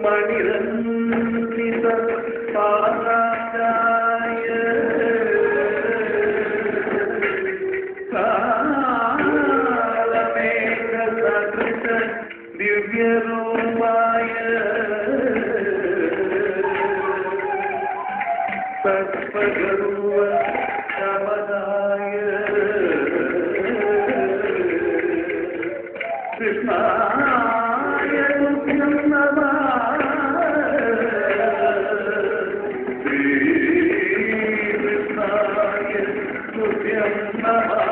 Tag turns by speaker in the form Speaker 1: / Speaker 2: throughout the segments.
Speaker 1: മണിരഞ്ജിത പാദായ കാലമേഘ സദൃശ ദിവ്യരൂപായ സത്പഗർവ ശമനായ കൃഷ്ണായ തുഭ്യം നമഃ ശ്രീകൃഷ്ണായ തുഭ്യം നമഃ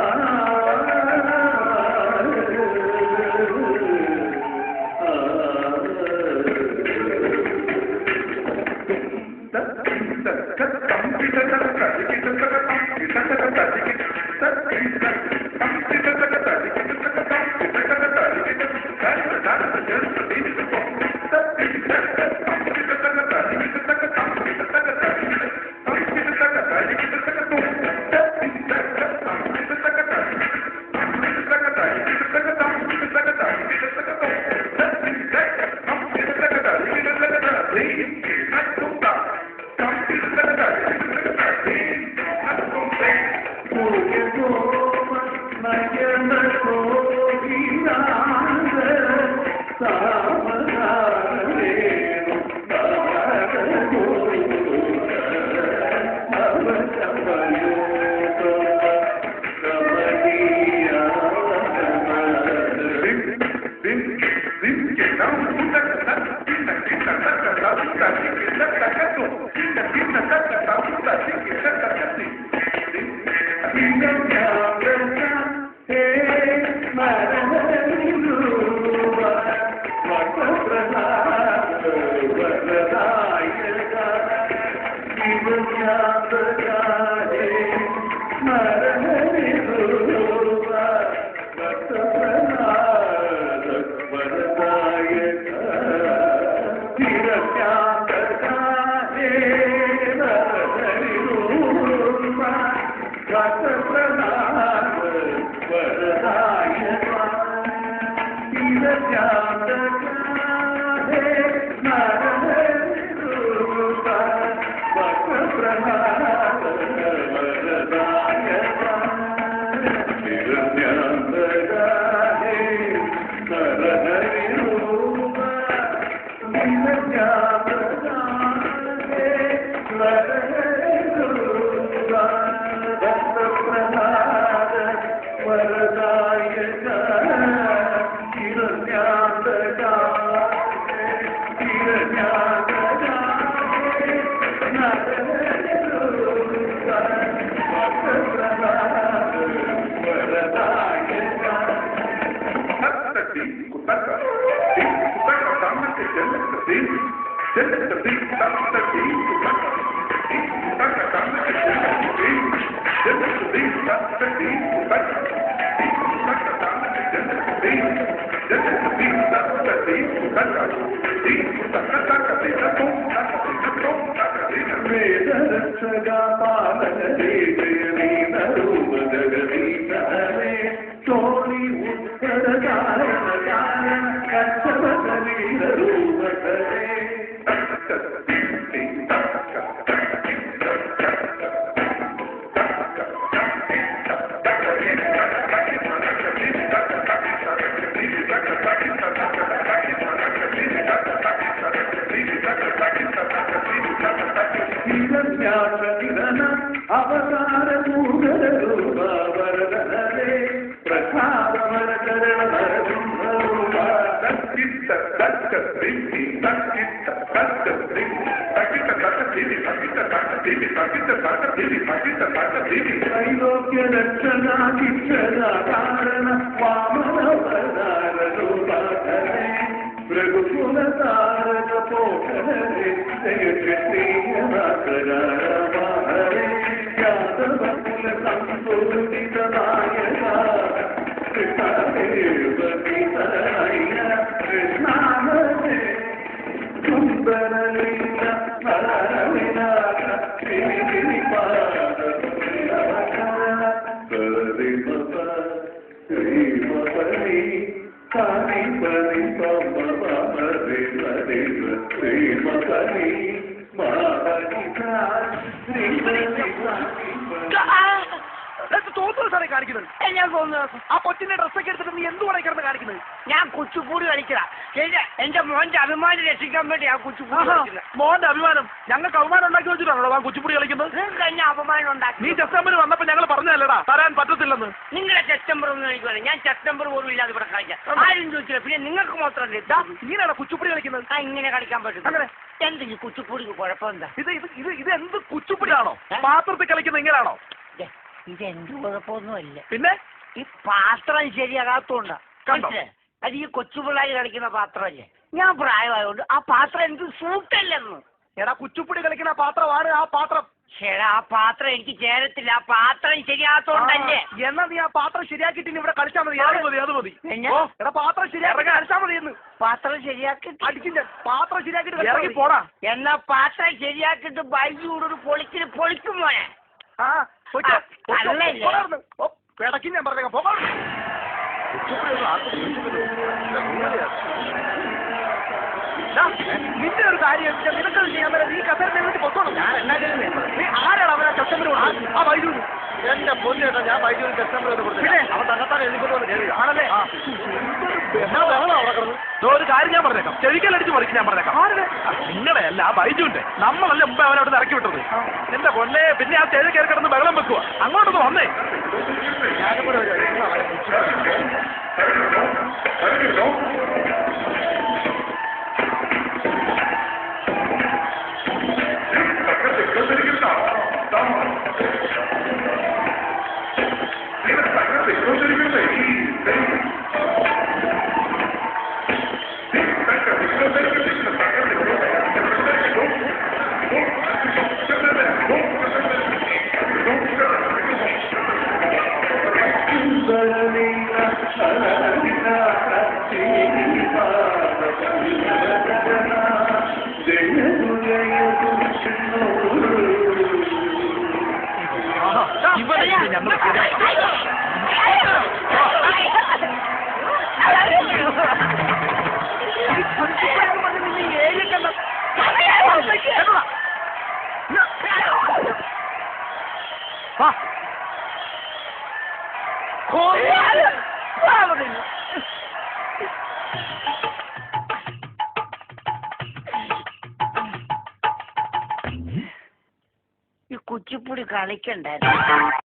Speaker 2: Kani pari pama pama re re re തോന്നുന്നു സാറേ കാണിക്കുന്നത്. ഞാൻ തോന്നുന്നു ആ കൊച്ചിന്റെ ഡ്രസ്സൊക്കെ എടുത്തിട്ട് നീ എന്തുവാണ് കിടന്ന് കാണിക്കുന്നത്? ഞാൻ കുച്ചിപ്പൂടി കളിക്കണ എന്റെ മോന്റെ അഭിമാനം രക്ഷിക്കാൻ വേണ്ടി ആ കുച്ചിപ്പൂടി കളിക്കുന്നത്. മോന്റെ അഭിമാനം ഞങ്ങൾക്ക് അഭിമാനം ഉണ്ടാക്കി വെച്ചിട്ടാണോ ആ കുച്ചിപ്പൂടി കളിക്കുന്നത്? കഴിഞ്ഞ അപമാനം ഉണ്ടാക്കി. നീ ചെസ്റ്റംബർ വന്നപ്പോ ഞങ്ങൾ പറഞ്ഞതല്ലടാ തരാൻ പറ്റത്തില്ലെന്ന്. നിങ്ങളുടെ ചെസ്റ്റംബർ ഒന്നും കളിക്കുവാണ്. ഞാൻ ചെസ്റ്റംബർ പോലും ഇല്ലാതെ ഇവിടെ കളിക്കാം. ആരും ചോദിച്ചില്ല. പിന്നെ നിങ്ങൾക്ക് മാത്രമല്ലേ ഇങ്ങനെയാണോ കുച്ചിപ്പൂടി കളിക്കുന്നത്? ആ ഇങ്ങനെ കളിക്കാൻ പറ്റും. അങ്ങനെ എന്ത് ഈ കുച്ചിപ്പൂടിക്ക് കുഴപ്പമെന്താ? ഇത് എന്ത് കുച്ചിപ്പൂടിയാണോ? പാത്രത്തിൽ കളിക്കുന്നത് ഇങ്ങനെയാണോ? ഇതെന്ത് കുഴപ്പമൊന്നുമല്ല. പിന്നെ ഈ പാത്രം ശരിയാകാത്തോണ്ടാ. അത് ഈ കൊച്ചുപിള്ളേർ കളിക്കുന്ന പാത്രമല്ലേ? ഞാൻ പ്രായമായതുകൊണ്ട് ആ പാത്രം എനിക്ക് സൂട്ടല്ലെന്ന്. എടാ കുച്ചുപ്പിടി കളിക്കുന്ന പാത്രമാണ് ആ പാത്രം. ശരി ആ പാത്രം എനിക്ക് ചേരത്തില്ല. ആ പാത്രം ശരിയാകാത്തോണ്ടല്ലേ. എന്നാ നീ ആ പാത്രം ശരിയാക്കിട്ട് ഇവിടെ കളിച്ചാൽ മതി. അത് മതി. എടാ പാത്രം ശരിയാക്കി കളിച്ചാൽ മതി എന്ന്. പാത്രം ശരിയാക്കി അടിക്കില്ല. പാത്രം ശരിയാക്കിട്ട് ഇറങ്ങി പോടാ. എന്നാ പാത്രം ശരിയാക്കിട്ട് ബൈക്ക് കൂടെ പൊളിച്ചിട്ട് പൊളിക്കും മോനെ. ആ പിടക്കി ഞാൻ പറഞ്ഞേക്കാം. പോകാം. നിന്റെ ഒരു കാര്യം നിനക്കത് ചെയ്യാൻ പറ്റാ. നീ കസേരത്തെ വീട്ടിൽ പൊത്തോണം. ഞാൻ എന്നാ നീ ആരാണ് അവനെ കസ്റ്റമർ ആ വൈദ്യുതി? എന്റെ പൊന്നേട്ടാ ഞാൻ വൈദ്യുതി കസ്റ്റമർ പിന്നെ അവൻ തന്നെത്താൻ എഴുതിക്കൊണ്ടു ആണല്ലേ? ഒരു കാര്യം ഞാൻ പറഞ്ഞേക്കാം. ചെവിക്കലടിച്ച് മറിക്കും ഞാൻ പറഞ്ഞേക്കാം. നിങ്ങളെ അല്ല ആ ബൈജുവിന്റെ നമ്മളല്ലേ മുമ്പേ അവനവിടെ ഇറക്കി വിട്ടത്. എന്റെ പൊന്നെ പിന്നെ ആ സ്റ്റേജിൽ കയറി കിടന്ന് ബഹളം വെക്കുക. അങ്ങോട്ടൊന്ന് വന്നേ. ഞാനും കൂടെ ഈ കുച്ചിപ്പുടി കളിക്കണ്ടായിരുന്നു.